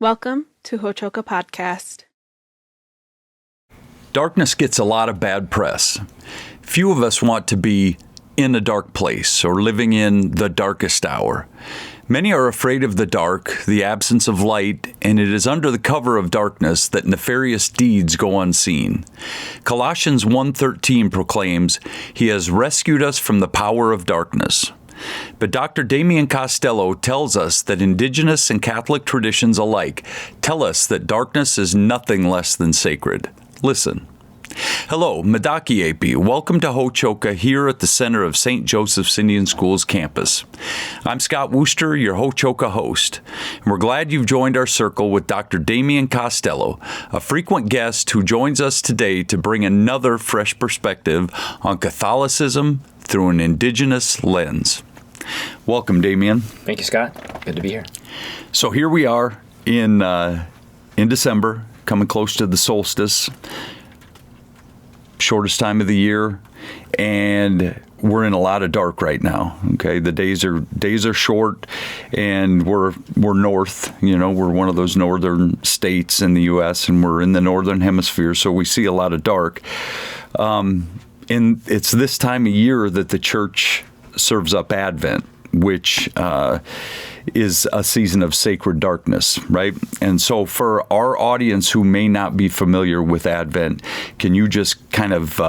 Welcome to Hochoka Podcast. Darkness gets a lot of bad press. Few of us want to be in a dark place or living in the darkest hour. Many are afraid of the dark, the absence of light, and it is under the cover of darkness that nefarious deeds go unseen. Colossians 1:13 proclaims, "He has rescued us from the power of darkness." But Dr. Damian Costello tells us that Indigenous and Catholic traditions alike tell us that darkness is nothing less than sacred. Listen. Hello, Madaki Api. Welcome to Hochoka here at the center of St. Joseph's Indian School's campus. I'm Scott Wooster, your Hochoka host, and we're glad you've joined our circle with Dr. Damian Costello, a frequent guest who joins us today to bring another fresh perspective on Catholicism through an Indigenous lens. Welcome, Damian. Thank you, Scott. Good to be here. So here we are in December, coming close to the solstice, shortest time of the year, and we're in a lot of dark right now. Okay, the days are short, and we're north. You know, we're one of those northern states in the U.S., and we're in the northern hemisphere, so we see a lot of dark. And it's this time of year that the church serves up Advent, which is a season of sacred darkness, right? And so for our audience who may not be familiar with Advent, can you just kind of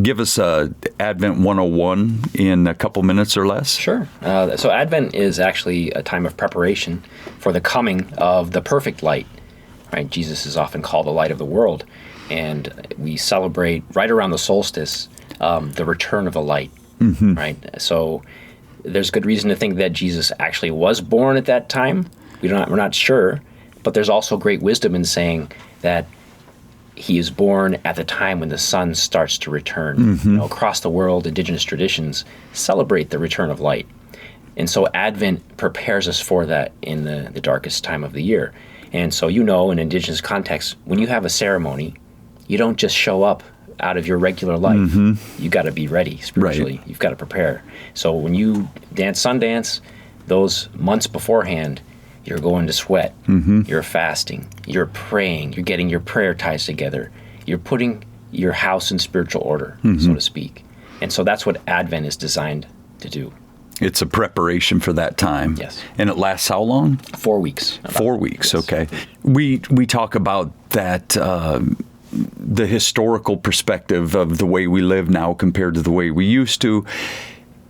give us a Advent 101 in a couple minutes or less? Sure. So Advent is actually a time of preparation for the coming of the perfect light, right? Jesus is often called the light of the world, and we celebrate right around the solstice the return of the light, right? So there's good reason to think that Jesus actually was born at that time. We're not sure, but there's also great wisdom in saying that he is born at the time when the sun starts to return. You know, across the world, Indigenous traditions celebrate the return of light. And so Advent prepares us for that in the darkest time of the year. And so, you know, in Indigenous context, when you have a ceremony, you don't just show up out of your regular life. You got to be ready spiritually. Right. You've got to prepare. So when you dance Sundance, those months beforehand, you're going to sweat. You're fasting. You're praying. You're getting your prayer ties together. You're putting your house in spiritual order, so to speak. And so that's what Advent is designed to do. It's a preparation for that time. Yes. And it lasts how long? 4 weeks. 4 weeks, yes. Okay. We talk about that the historical perspective of the way we live now compared to the way we used to.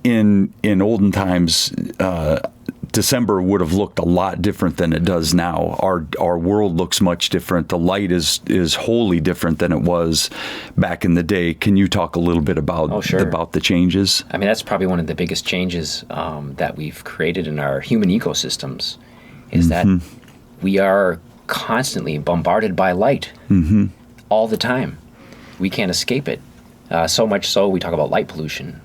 In olden times, December would have looked a lot different than it does now. Our world looks much different. The light is wholly different than it was back in the day. Can you talk a little bit about about the changes? I mean, that's probably one of the biggest changes that we've created in our human ecosystems, is that we are constantly bombarded by light. All the time. We can't escape it. So much so, we talk about light pollution.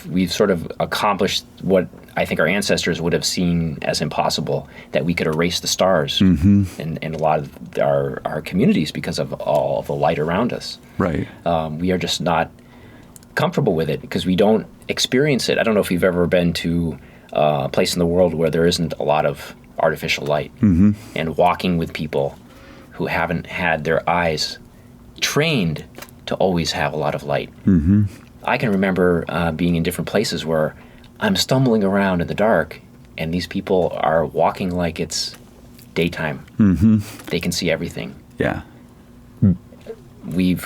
We've sort of accomplished what I think our ancestors would have seen as impossible, that we could erase the stars in a lot of our communities because of all of the light around us. Right. We are just not comfortable with it because we don't experience it. I don't know if you've ever been to a place in the world where there isn't a lot of artificial light, and walking with people who haven't had their eyes trained to always have a lot of light. I can remember being in different places where I'm stumbling around in the dark, and these people are walking like it's daytime. They can see everything. Yeah. We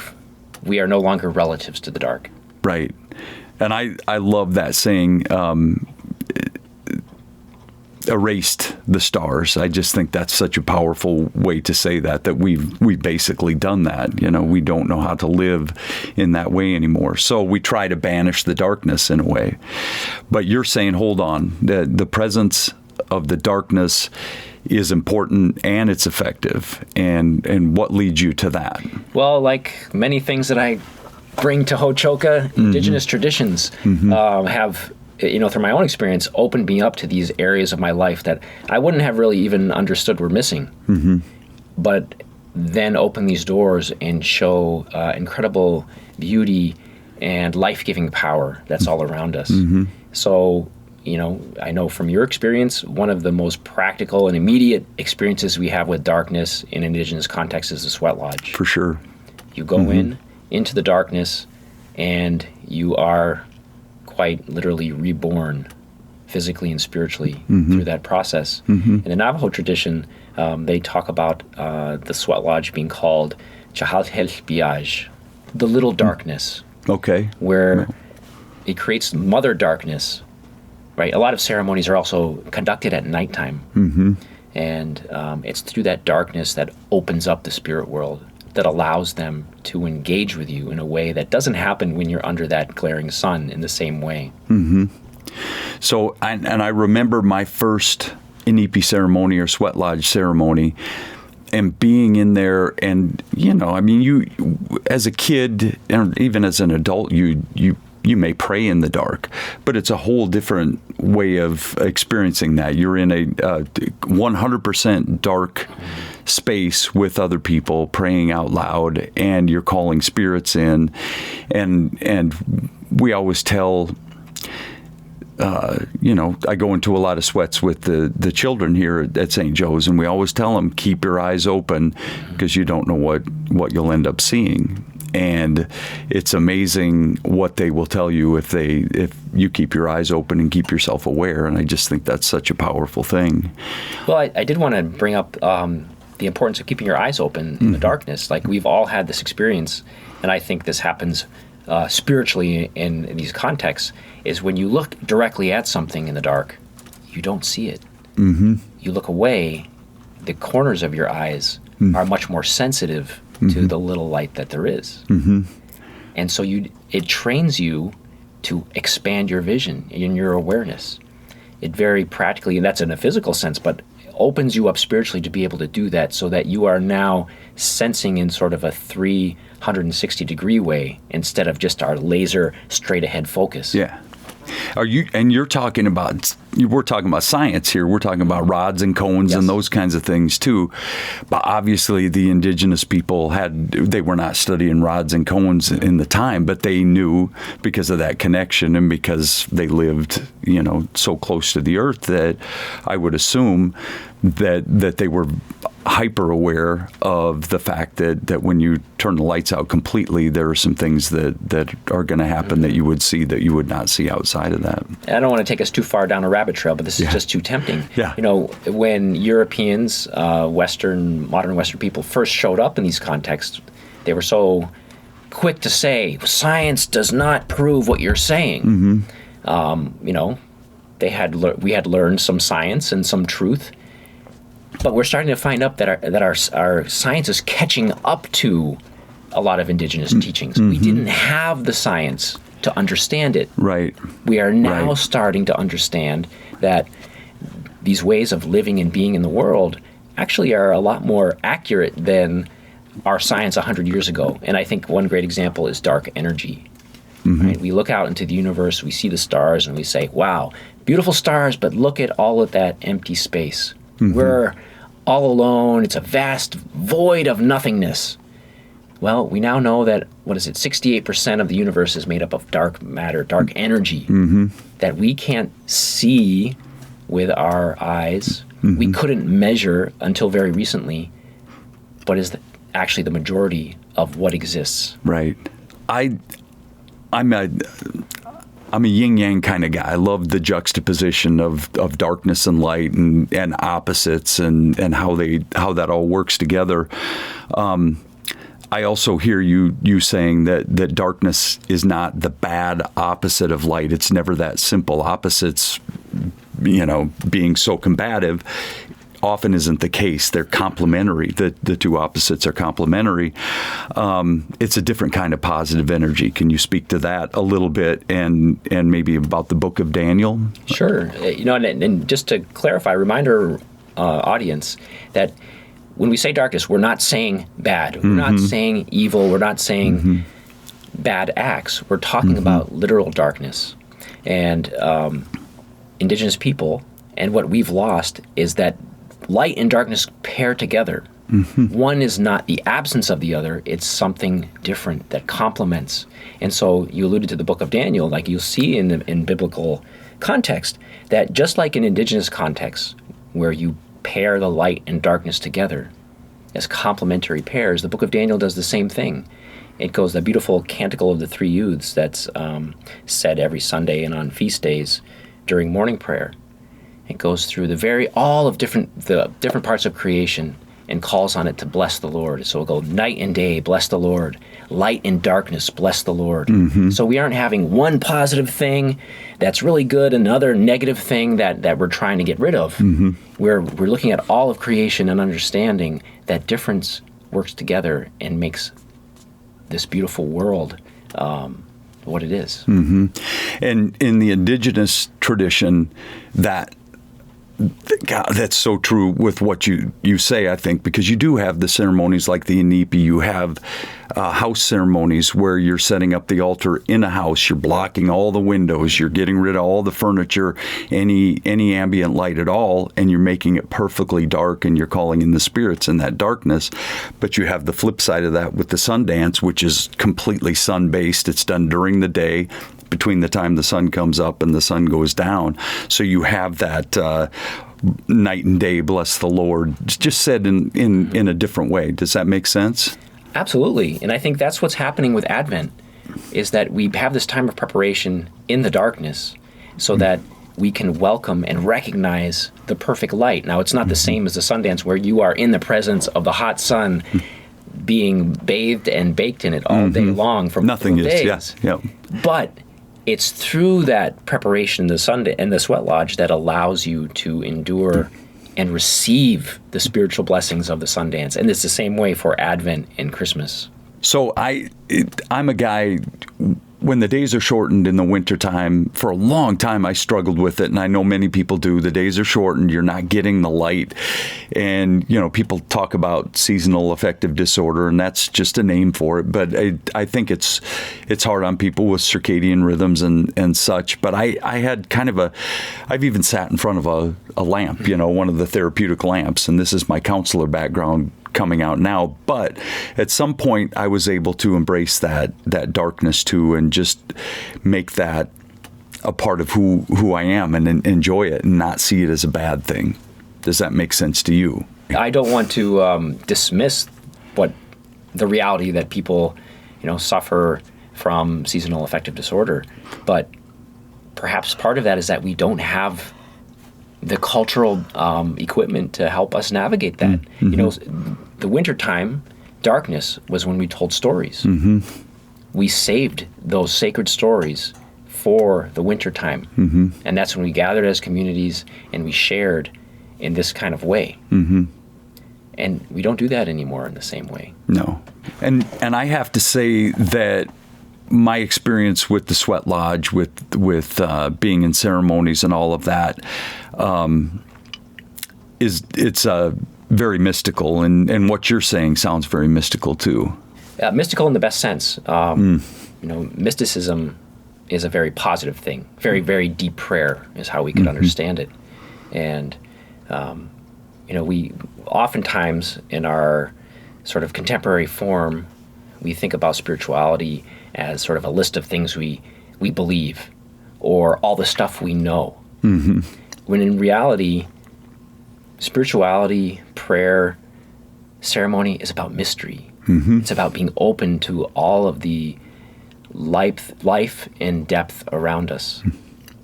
are no longer relatives to the dark. Right. And I love that saying, erased the stars. I just think that's such a powerful way to say that we've basically done that. You know, we don't know how to live in that way anymore. So we try to banish the darkness in a way. But you're saying, hold on, the presence of the darkness is important and it's effective. And what leads you to that? Well, like many things that I bring to Hochoka, Indigenous traditions have, you know, through my own experience, opened me up to these areas of my life that I wouldn't have really even understood were missing. But then open these doors and show incredible beauty and life-giving power that's all around us. So, I know from your experience, one of the most practical and immediate experiences we have with darkness in Indigenous context is the sweat lodge. For sure. You go into the darkness, and you are quite literally reborn physically and spiritually through that process. In the Navajo tradition, they talk about the sweat lodge being called Chahalhelpiaj, the little darkness. Okay. Where it creates mother darkness, right? A lot of ceremonies are also conducted at nighttime. And it's through that darkness that opens up the spirit world, that allows them to engage with you in a way that doesn't happen when you're under that glaring sun in the same way. So, and I remember my first Inipi ceremony or sweat lodge ceremony, and being in there, and you as a kid and even as an adult, you may pray in the dark, but it's a whole different way of experiencing that. You're in a 100% dark space with other people praying out loud, and you're calling spirits in, and we always tell. I go into a lot of sweats with the children here at St. Joe's, and we always tell them, keep your eyes open, because you don't know what you'll end up seeing. And it's amazing what they will tell you if you keep your eyes open and keep yourself aware. And I just think that's such a powerful thing. Well, I did want to bring up the importance of keeping your eyes open in the darkness. Like, we've all had this experience, and I think this happens spiritually in these contexts, is when you look directly at something in the dark, you don't see it. You look away, the corners of your eyes are much more sensitive to the little light that there is. And so it trains you to expand your vision and your awareness. It very practically, and that's in a physical sense, but opens you up spiritually to be able to do that, so that you are now sensing in sort of a 360-degree way instead of just our laser straight ahead focus. Yeah. We're talking about science here. We're talking about rods and cones and those kinds of things too. But obviously the indigenous people they were not studying rods and cones in the time, but they knew, because of that connection and because they lived, so close to the earth, that I would assume that they were hyper aware of the fact that when you turn the lights out completely, there are some things that are going to happen that you would see that you would not see outside of that. I don't want to take us too far down a rabbit trail, but this is just too tempting. Yeah. When Europeans, modern Western people first showed up in these contexts, they were so quick to say, science does not prove what you're saying. We had learned some science and some truth. But we're starting to find out that our science is catching up to a lot of indigenous teachings. We didn't have the science to understand it. Right. We are now starting to understand that these ways of living and being in the world actually are a lot more accurate than our science 100 years ago. And I think one great example is dark energy. Right? We look out into the universe, we see the stars, and we say, wow, beautiful stars, but look at all of that empty space. We're all alone. It's a vast void of nothingness. Well, we now know that, 68% of the universe is made up of dark matter, dark energy, that we can't see with our eyes. We couldn't measure until very recently, but is actually the majority of what exists. Right. I'm a yin-yang kind of guy. I love the juxtaposition of darkness and light and opposites and how that all works together. I also hear you saying that darkness is not the bad opposite of light. It's never that simple. Opposites, being so combative, often isn't the case. They're complementary. The two opposites are complementary. It's a different kind of positive energy. Can you speak to that a little bit and maybe about the book of Daniel? Sure. And just to clarify, remind our audience that when we say darkness, we're not saying bad. We're not saying evil. We're not saying bad acts. We're talking about literal darkness. And indigenous people, and what we've lost is that light and darkness pair together. One is not the absence of the other. It's something different that complements. And so you alluded to the book of Daniel. Like you'll see in biblical context that just like in indigenous contexts where you pair the light and darkness together as complementary pairs, the book of Daniel does the same thing. It goes, the beautiful canticle of the three youths that's said every Sunday and on feast days during morning prayer. It goes through all of the different parts of creation and calls on it to bless the Lord. So it'll go night and day, bless the Lord. Light and darkness, bless the Lord. So we aren't having one positive thing that's really good, another negative thing that we're trying to get rid of. We're looking at all of creation and understanding that difference works together and makes this beautiful world what it is. And in the indigenous tradition, God, that's so true with what you say, I think, because you do have the ceremonies like the Inipi. You have house ceremonies where you're setting up the altar in a house. You're blocking all the windows. You're getting rid of all the furniture, any ambient light at all, and you're making it perfectly dark, and you're calling in the spirits in that darkness. But you have the flip side of that with the sun dance, which is completely sun-based. It's done during the day, between the time the sun comes up and the sun goes down. So you have that night and day, bless the Lord, just said in a different way. Does that make sense? Absolutely. And I think that's what's happening with Advent, is that we have this time of preparation in the darkness so that we can welcome and recognize the perfect light. Now, it's not the same as the Sundance where you are in the presence of the hot sun being bathed and baked in it all day long for Nothing is, days. yes. Yep. But it's through that preparation in the Sunday and the sweat lodge that allows you to endure and receive the spiritual blessings of the Sundance. And it's the same way for Advent and Christmas. So I'm a guy, when the days are shortened in the wintertime, for a long time I struggled with it, and I know many people do. The days are shortened, you're not getting the light. And, people talk about seasonal affective disorder, and that's just a name for it. But I think it's hard on people with circadian rhythms and such. But I had I've even sat in front of a lamp, one of the therapeutic lamps, and this is my counselor background coming out now, but at some point I was able to embrace that darkness too, and just make that a part of who I am, and enjoy it and not see it as a bad thing. Does that make sense to you? I don't want to dismiss what the reality that people, suffer from seasonal affective disorder, but perhaps part of that is that we don't have the cultural equipment to help us navigate that. The wintertime darkness was when we told stories. We saved those sacred stories for the wintertime. And that's when we gathered as communities and we shared in this kind of way. And we don't do that anymore in the same way. No. And I have to say that my experience with the Sweat Lodge, with being in ceremonies and all of that, it's very mystical, and what you're saying sounds very mystical too. Mystical in the best sense. Mysticism is a very positive thing. Very, very deep prayer is how we could understand it. And we oftentimes in our sort of contemporary form, we think about spirituality as sort of a list of things we believe, or all the stuff we know. When in reality, spirituality, prayer, ceremony is about mystery. It's about being open to all of the life and depth around us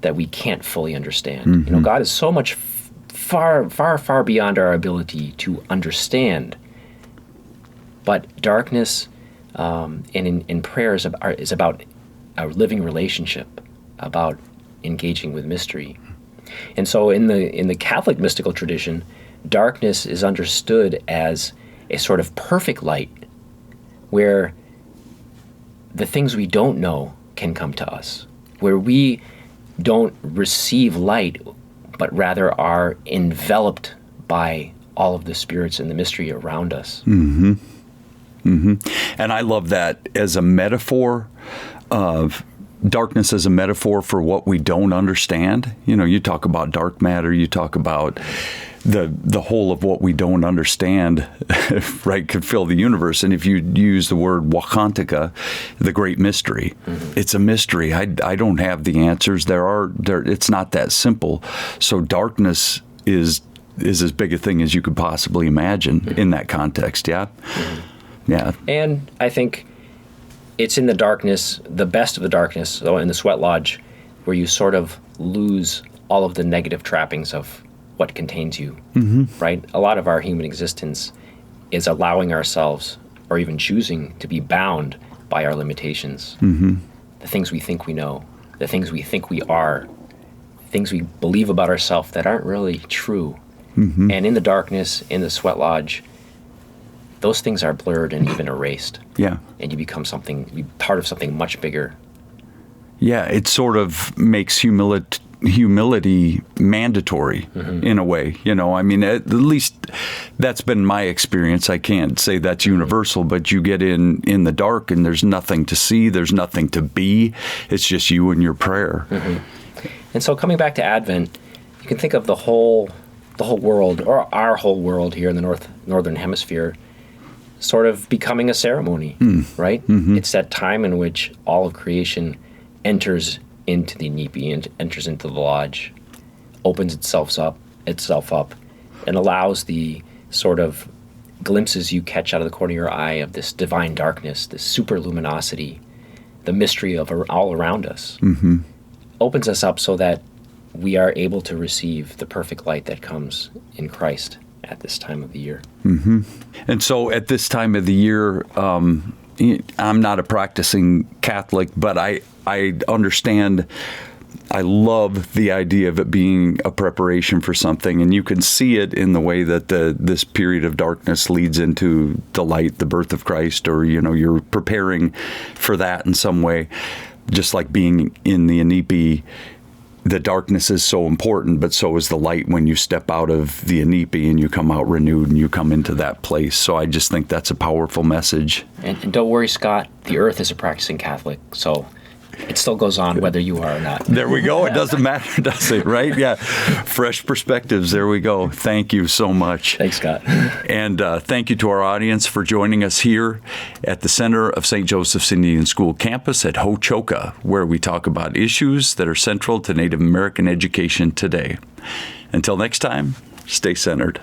that we can't fully understand. God is so much far, far, far beyond our ability to understand. But darkness and in prayer is about a living relationship, about engaging with mystery. And so in the Catholic mystical tradition, darkness is understood as a sort of perfect light where the things we don't know can come to us, where we don't receive light, but rather are enveloped by all of the spirits and the mystery around us. And I love that as a metaphor of darkness, as a metaphor for what we don't understand. You talk about dark matter, you talk about the whole of what we don't understand, right, could fill the universe. And if you use the word Wakantika, the great mystery, it's a mystery. I don't have the answers. It's not that simple. So darkness is as big a thing as you could possibly imagine in that context. Yeah. Yeah. And I think it's in the darkness, the best of the darkness, so in the sweat lodge, where you sort of lose all of the negative trappings of what contains you, right? A lot of our human existence is allowing ourselves, or even choosing to be bound by our limitations. The things we think we know, the things we think we are, things we believe about ourselves that aren't really true. And in the darkness, in the sweat lodge, those things are blurred and even erased. Yeah. And you become part of something much bigger. Yeah, it sort of makes humility mandatory in a way. I mean, at least that's been my experience. I can't say that's universal, but you get in the dark and there's nothing to see, there's nothing to be. It's just you and your prayer. And so coming back to Advent, you can think of the whole world, or our whole world here in the northern hemisphere, sort of becoming a ceremony, right? It's that time in which all of creation enters into the Inipi and enters into the lodge, opens itself up, and allows the sort of glimpses you catch out of the corner of your eye of this divine darkness, this super luminosity, the mystery of all around us, opens us up so that we are able to receive the perfect light that comes in Christ at this time of the year. And so at this time of the year, I'm not a practicing Catholic, but I understand, I love the idea of it being a preparation for something, and you can see it in the way that this period of darkness leads into the light, the birth of Christ, or you're preparing for that in some way. Just like being in the Inipi, the darkness is so important, but so is the light when you step out of the Inipi and you come out renewed and you come into that place. So I just think that's a powerful message. And don't worry, Scott, the earth is a practicing Catholic, so it still goes on whether you are or not. There we go. It doesn't matter, does it? Right? Yeah. Fresh perspectives. There we go. Thank you so much. Thanks, Scott. And thank you to our audience for joining us here at the center of St. Joseph's Indian School campus at Ho-Chokeh, where we talk about issues that are central to Native American education today. Until next time, stay centered.